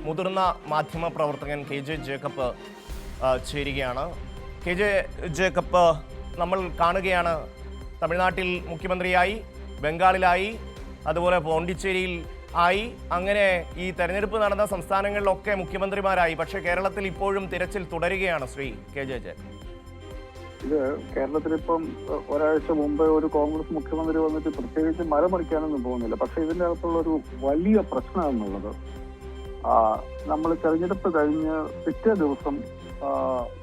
മുതിർന്ന മാധ്യമ പ്രവർത്തകൻ KJ ജേക്കബ് ചേരുകയാണ്. KJ ജേക്കബ്, നമ്മൾ കാണുകയാണ് തമിഴ്നാട്ടിൽ മുഖ്യമന്ത്രിയായി, ബംഗാളിലായി, അതുപോലെ പോണ്ടിച്ചേരിയിൽ ആയി, അങ്ങനെ ഈ തെരഞ്ഞെടുപ്പ് നടന്ന സംസ്ഥാനങ്ങളിലൊക്കെ മുഖ്യമന്ത്രിമാരായി. പക്ഷേ കേരളത്തിൽ ഇപ്പോഴും തിരച്ചിൽ തുടരുകയാണ്. ശ്രീ KJ ജേക്കബ്, ഇത് കേരളത്തിലിപ്പം ഒരാഴ്ച മുമ്പ് ഒരു കോൺഗ്രസ് മുഖ്യമന്ത്രി വന്നിട്ട് പ്രത്യേകിച്ച് മരമറിക്കാനൊന്നും പോകുന്നില്ല. പക്ഷെ ഇതിൻ്റെ അകത്തുള്ള ഒരു വലിയ പ്രശ്നം എന്നുള്ളത്, നമ്മൾ തെരഞ്ഞെടുപ്പ് കഴിഞ്ഞ് പിറ്റേ ദിവസം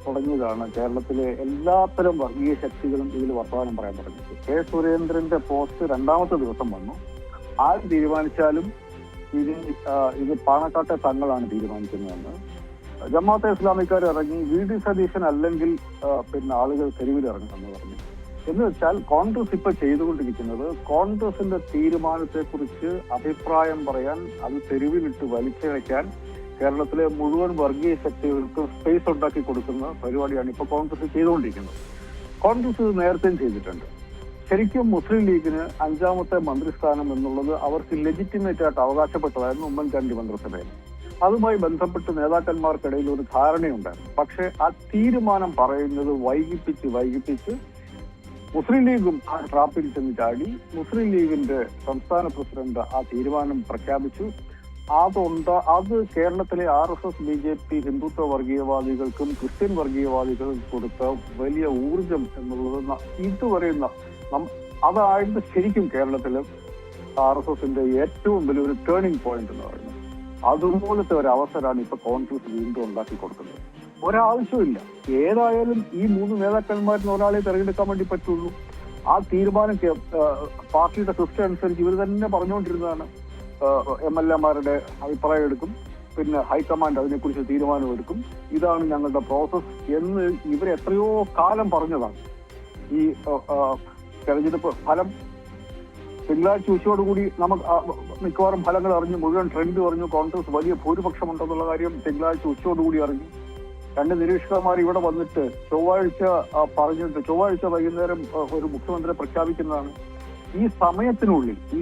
തുടങ്ങിയതാണ് കേരളത്തിലെ എല്ലാത്തരം വർഗീയ ശക്തികളും ഇതിൽ വർത്തമാനം പറയാൻ തുടങ്ങിയത്. കെ സുരേന്ദ്രന്റെ പോസ്റ്റ് രണ്ടാമത്തെ ദിവസം വന്നു. ആര് തീരുമാനിച്ചാലും ഇത് പാണക്കാട്ടെ തങ്ങളാണ് തീരുമാനിക്കുന്നതെന്ന് ജമാഅത്തെ ഇസ്ലാമിക്കാർ ഇറങ്ങി. VD സതീശൻ അല്ലെങ്കിൽ പിന്നെ ആളുകൾ തെരുവിൽ ഇറങ്ങുമെന്ന് പറഞ്ഞു. എന്ന് വെച്ചാൽ കോൺഗ്രസ് ഇപ്പൊ ചെയ്തുകൊണ്ടിരിക്കുന്നത്, കോൺഗ്രസിന്റെ തീരുമാനത്തെക്കുറിച്ച് അഭിപ്രായം പറയാൻ, അത് തെരുവിലിട്ട് വലിച്ചിഴയ്ക്കാൻ കേരളത്തിലെ മുഴുവൻ വർഗീയ ശക്തികൾക്കും സ്പേസ് ഉണ്ടാക്കി കൊടുക്കുന്ന പരിപാടിയാണ് ഇപ്പൊ കോൺഗ്രസ് ചെയ്തുകൊണ്ടിരിക്കുന്നത്. കോൺഗ്രസ് ഇത് നേരത്തെയും ചെയ്തിട്ടുണ്ട്. ശരിക്കും മുസ്ലിം ലീഗിന് 5ാമത്തെ മന്ത്രിസ്ഥാനം എന്നുള്ളത് അവർക്ക് ലെജിറ്റിമേറ്റ് ആയിട്ട് അവകാശപ്പെട്ടതായിരുന്നു ഉമ്മൻചാണ്ടി മന്ത്രിസഭയിൽ. അതുമായി ബന്ധപ്പെട്ട് നേതാക്കന്മാർക്കിടയിൽ ഒരു ധാരണയുണ്ടായിരുന്നു. പക്ഷെ ആ തീരുമാനം പറയുന്നത് വൈകിപ്പിച്ച് മുസ്ലിം ലീഗും ആ ട്രാപ്പിൽ ചെന്ന് ചാടി. മുസ്ലിം ലീഗിന്റെ സംസ്ഥാന പ്രസിഡന്റ് ആ തീരുമാനം പ്രഖ്യാപിച്ചു. അത് കേരളത്തിലെ RSS BJP ഹിന്ദുത്വ വർഗീയവാദികൾക്കും ക്രിസ്ത്യൻ വർഗീയവാദികൾക്കും കൊടുത്ത വലിയ ഊർജം എന്നുള്ളത് ഇതുവരെ അതായത് ശരിക്കും കേരളത്തിലെ RSSന്റെ ഏറ്റവും വലിയൊരു ടേണിംഗ് പോയിന്റ് എന്ന് പറയുന്നത്. അതുപോലത്തെ ഒരു അവസരമാണ് ഇപ്പൊ കോൺഗ്രസ് വീണ്ടും ഉണ്ടാക്കി കൊടുക്കുന്നത്. ഒരാവശ്യമില്ല, ഏതായാലും ഈ 3 നേതാക്കന്മാരിൽ ഒരാളെ തെരഞ്ഞെടുക്കാൻ വേണ്ടി പറ്റുള്ളൂ. ആ തീരുമാനം പാർട്ടിയുടെ സിസ്റ്റം അനുസരിച്ച് ഇവർ തന്നെ പറഞ്ഞുകൊണ്ടിരുന്നതാണ്. MLA-മാരുടെ അഭിപ്രായം എടുക്കും, പിന്നെ ഹൈക്കമാൻഡ് അതിനെക്കുറിച്ച് തീരുമാനമെടുക്കും, ഇതാണ് ഞങ്ങളുടെ പ്രോസസ് എന്ന് ഇവർ എത്രയോ കാലം പറഞ്ഞതാണ്. ഈ തെരഞ്ഞെടുപ്പ് ഫലം തിങ്കളാഴ്ച ഉച്ചയോടുകൂടി നമുക്ക് മിക്കവാറും ഫലങ്ങൾ അറിഞ്ഞു, മുഴുവൻ ട്രെൻഡ് അറിഞ്ഞു. കോൺഗ്രസ് വലിയ ഭൂരിപക്ഷം ഉണ്ടെന്നുള്ള കാര്യം തിങ്കളാഴ്ച ഉച്ചയോടുകൂടി അറിഞ്ഞു. 2 നിരീക്ഷകന്മാർ ഇവിടെ വന്നിട്ട് ചൊവ്വാഴ്ച വൈകുന്നേരം ഒരു മുഖ്യമന്ത്രിയെ പ്രഖ്യാപിക്കുന്നതാണ്. ഈ സമയത്തിനുള്ളിൽ ഈ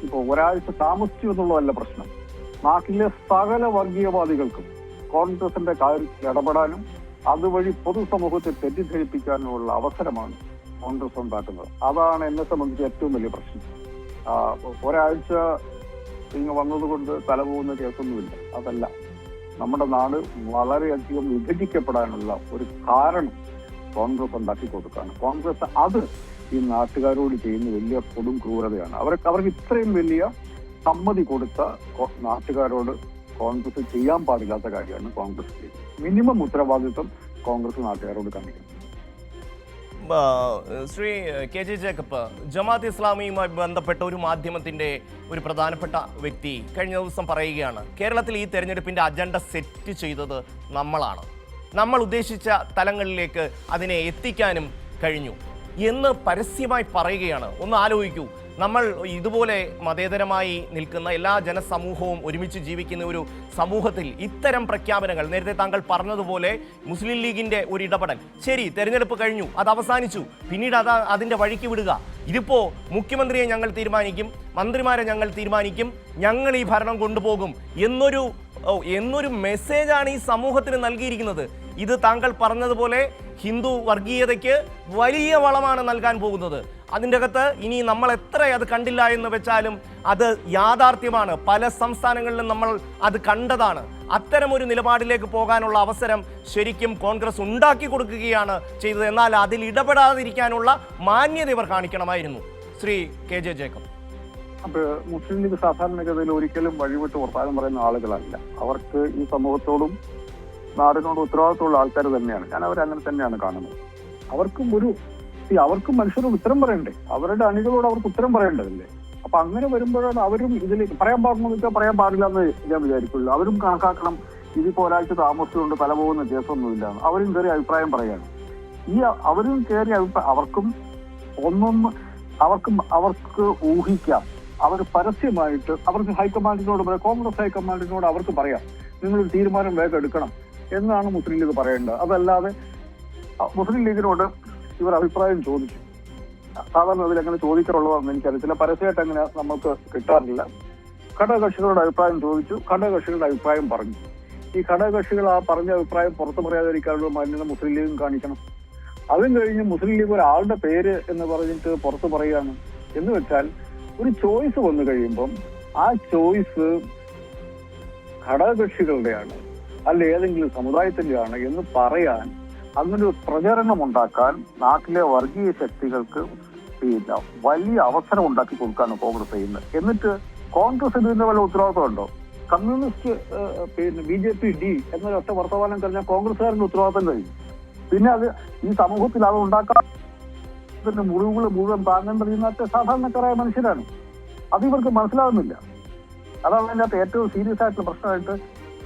ഇപ്പൊ ഒരാഴ്ച താമസിച്ചു എന്നുള്ളതല്ല പ്രശ്നം. നാട്ടിലെ സകല വർഗീയവാദികൾക്കും കോൺഗ്രസിന്റെ കാര്യത്തിൽ ഇടപെടാനും അതുവഴി പൊതുസമൂഹത്തെ തെറ്റിദ്ധരിപ്പിക്കാനുമുള്ള അവസരമാണ് കോൺഗ്രസ് ഉണ്ടാക്കുന്നത്. അതാണ് എന്നെ സംബന്ധിച്ച് ഏറ്റവും വലിയ പ്രശ്നം. ഒരാഴ്ച വന്നതുകൊണ്ട് തലപോകുന്ന കേസൊന്നുമില്ല. അതല്ല, നമ്മുടെ നാട് വളരെയധികം വിഭജിക്കപ്പെടാനുള്ള ഒരു കാരണം കോൺഗ്രസ് ഉണ്ടാക്കി കൊടുക്കുകയാണ്. കോൺഗ്രസ് അത് ഈ നാട്ടുകാരോട് ചെയ്യുന്ന വലിയ കൊടും ക്രൂരതയാണ്. അവർക്ക് ഇത്രയും വലിയ സമ്മതി കൊടുത്ത നാട്ടുകാരോട് കോൺഗ്രസ് ചെയ്യാൻ പാടില്ലാത്ത കാര്യമാണ് കോൺഗ്രസ് ചെയ്യുന്നത്. മിനിമം ഉത്തരവാദിത്വം കോൺഗ്രസ് നാട്ടുകാരോട് കാണിക്കണം. ശ്രീ KJ ജേക്കബ്, ജമാഅത്ത് ഇസ്ലാമിയുമായി ബന്ധപ്പെട്ട ഒരു മാധ്യമത്തിൻ്റെ ഒരു പ്രധാനപ്പെട്ട വ്യക്തി കഴിഞ്ഞ ദിവസം പറയുകയാണ്, കേരളത്തിൽ ഈ തെരഞ്ഞെടുപ്പിൻ്റെ അജണ്ട സെറ്റ് ചെയ്തത് നമ്മളാണ്, നമ്മൾ ഉദ്ദേശിച്ച തലങ്ങളിലേക്ക് അതിനെ എത്തിക്കാനും കഴിഞ്ഞു എന്ന് പരസ്യമായി പറയുകയാണ്. ഒന്ന് ആലോചിക്കൂ, നമ്മൾ ഇതുപോലെ മതേതരമായി നിൽക്കുന്ന എല്ലാ ജനസമൂഹവും ഒരുമിച്ച് ജീവിക്കുന്ന ഒരു സമൂഹത്തിൽ ഇത്തരം പ്രഖ്യാപനങ്ങൾ, നേരത്തെ താങ്കൾ പറഞ്ഞതുപോലെ മുസ്ലിം ലീഗിൻ്റെ ഒരു ഇടപെടൽ, ശരി തെരഞ്ഞെടുപ്പ് കഴിഞ്ഞു, അത് അവസാനിച്ചു, പിന്നീട് അതിൻ്റെ വഴിക്ക് വിടുക. ഇതിപ്പോൾ മുഖ്യമന്ത്രിയെ ഞങ്ങൾ തീരുമാനിക്കും, മന്ത്രിമാരെ ഞങ്ങൾ തീരുമാനിക്കും, ഞങ്ങൾ ഈ ഭരണം കൊണ്ടുപോകും എന്നൊരു മെസ്സേജാണ് ഈ സമൂഹത്തിന് നൽകിയിരിക്കുന്നത്. ഇത് താങ്കൾ പറഞ്ഞതുപോലെ ഹിന്ദു വർഗീയതയ്ക്ക് വലിയ വളമാണ് നൽകാൻ പോകുന്നത്. അതിൻ്റെ അകത്ത് ഇനി നമ്മൾ എത്ര അത് കണ്ടില്ല എന്ന് വെച്ചാലും അത് യാഥാർത്ഥ്യമാണ്. പല സംസ്ഥാനങ്ങളിലും നമ്മൾ അത് കണ്ടതാണ്. അത്തരമൊരു നിലപാടിലേക്ക് പോകാനുള്ള അവസരം ശരിക്കും കോൺഗ്രസ് ഉണ്ടാക്കി കൊടുക്കുകയാണ് ചെയ്തത്. എന്നാൽ അതിൽ ഇടപെടാതിരിക്കാനുള്ള മാന്യത ഇവർ കാണിക്കണമായിരുന്നു. ശ്രീ KJ ജേക്കബ്, മുസ്ലിം ലീഗ് സാധാരണഗതിയിൽ ഒരിക്കലും വഴിവിട്ട് വർത്താനം പറയുന്ന ആളുകളല്ല. അവർക്ക് ഈ സമൂഹത്തോടും നാടിനോട് ഉത്തരവാദിത്തമുള്ള ആൾക്കാർ തന്നെയാണ്. ഞാൻ അവരങ്ങനെ തന്നെയാണ് കാണുന്നത്. അവർക്കും മനുഷ്യരോട് ഉത്തരം പറയണ്ടേ, അവരുടെ അണികളോട് അവർക്ക് ഉത്തരം പറയേണ്ടതല്ലേ. അപ്പൊ അങ്ങനെ വരുമ്പോഴാണ് അവരും ഇതിൽ പറയാൻ പാടുന്ന വെച്ചാൽ പറയാൻ പാടില്ല എന്ന് ഞാൻ വിചാരിക്കുള്ളൂ. അവരും കണക്കാക്കണം, ഇതിപ്പോ ഒരാഴ്ച താമസിച്ചുകൊണ്ട് തലപോകുന്ന കേസൊന്നുമില്ല. അവരും കയറി അഭിപ്രായം പറയാണ്. അവരും കയറി അവർക്കും അവർക്ക് ഊഹിക്കാം. അവർ പരസ്യമായിട്ട് അവർക്ക് ഹൈക്കമാൻഡിനോട് പറയാം, കോൺഗ്രസ് ഹൈക്കമാൻഡിനോട് അവർക്ക് പറയാം, നിങ്ങളൊരു തീരുമാനം വേഗം എടുക്കണം എന്നാണ് മുസ്ലിം ലീഗ് പറയേണ്ടത്. അതല്ലാതെ മുസ്ലിം ലീഗിനോട് ഇവർ അഭിപ്രായം ചോദിച്ചു. സാധാരണ അതിൽ അങ്ങനെ ചോദിക്കാറുള്ളതാണെന്ന് എനിക്കറിയത്തില്ല. പരസ്യമായിട്ട് അങ്ങനെ നമുക്ക് കിട്ടാറില്ല. ഘടകകക്ഷികളുടെ അഭിപ്രായം ചോദിച്ചു, ഘടകകക്ഷികളുടെ അഭിപ്രായം പറഞ്ഞു. ഈ ഘടകകക്ഷികൾ ആ പറഞ്ഞ അഭിപ്രായം പുറത്തു പറയാതിരിക്കാനുള്ള മാന്യത മുസ്ലിം ലീഗും കാണിക്കണം. അതും കഴിഞ്ഞ് മുസ്ലിം ലീഗ് ഒരാളുടെ പേര് എന്ന് പറഞ്ഞിട്ട് പുറത്തു പറയുകയാണ്. എന്ന് വെച്ചാൽ ഒരു ചോയ്സ് വന്നു കഴിയുമ്പം ആ ചോയ്സ് ഘടകകക്ഷികളുടെയാണ് അല്ല ഏതെങ്കിലും സമുദായത്തിന്റെയാണ് എന്ന് പറയാൻ, അങ്ങനെ ഒരു പ്രചരണം ഉണ്ടാക്കാൻ നാട്ടിലെ വർഗീയ ശക്തികൾക്ക് പിന്നെ വലിയ അവസരം ഉണ്ടാക്കി കൊടുക്കാണ് കോൺഗ്രസ് ചെയ്യുന്നത്. എന്നിട്ട് കോൺഗ്രസ് ഇതിന്റെ വല്ല ഉത്തരവാദിത്വം ഉണ്ടോ? കമ്മ്യൂണിസ്റ്റ് പിന്നെ BJP D എന്നൊരൊറ്റ വർത്തമാനം കഴിഞ്ഞാൽ കോൺഗ്രസ്സുകാരുടെ ഉത്തരവാദിത്വം കഴിഞ്ഞു. പിന്നെ അത് ഈ സമൂഹത്തിൽ അത് ഉണ്ടാക്കാൻ മുറിവുകൾ മുഴുവൻ താങ്ങേണ്ടത് ഇന്നത്തെ സാധാരണക്കാരായ മനുഷ്യരാണ്. അത് ഇവർക്ക് മനസ്സിലാവുന്നില്ല. അതാണ് അതിനകത്ത് ഏറ്റവും സീരിയസ് ആയിട്ടുള്ള പ്രശ്നമായിട്ട്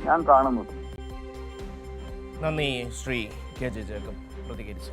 ഞാൻ കാണുന്നത്. നന്ദി ശ്രീ KJ ജേക്കബ് പ്രതികരിച്ചു.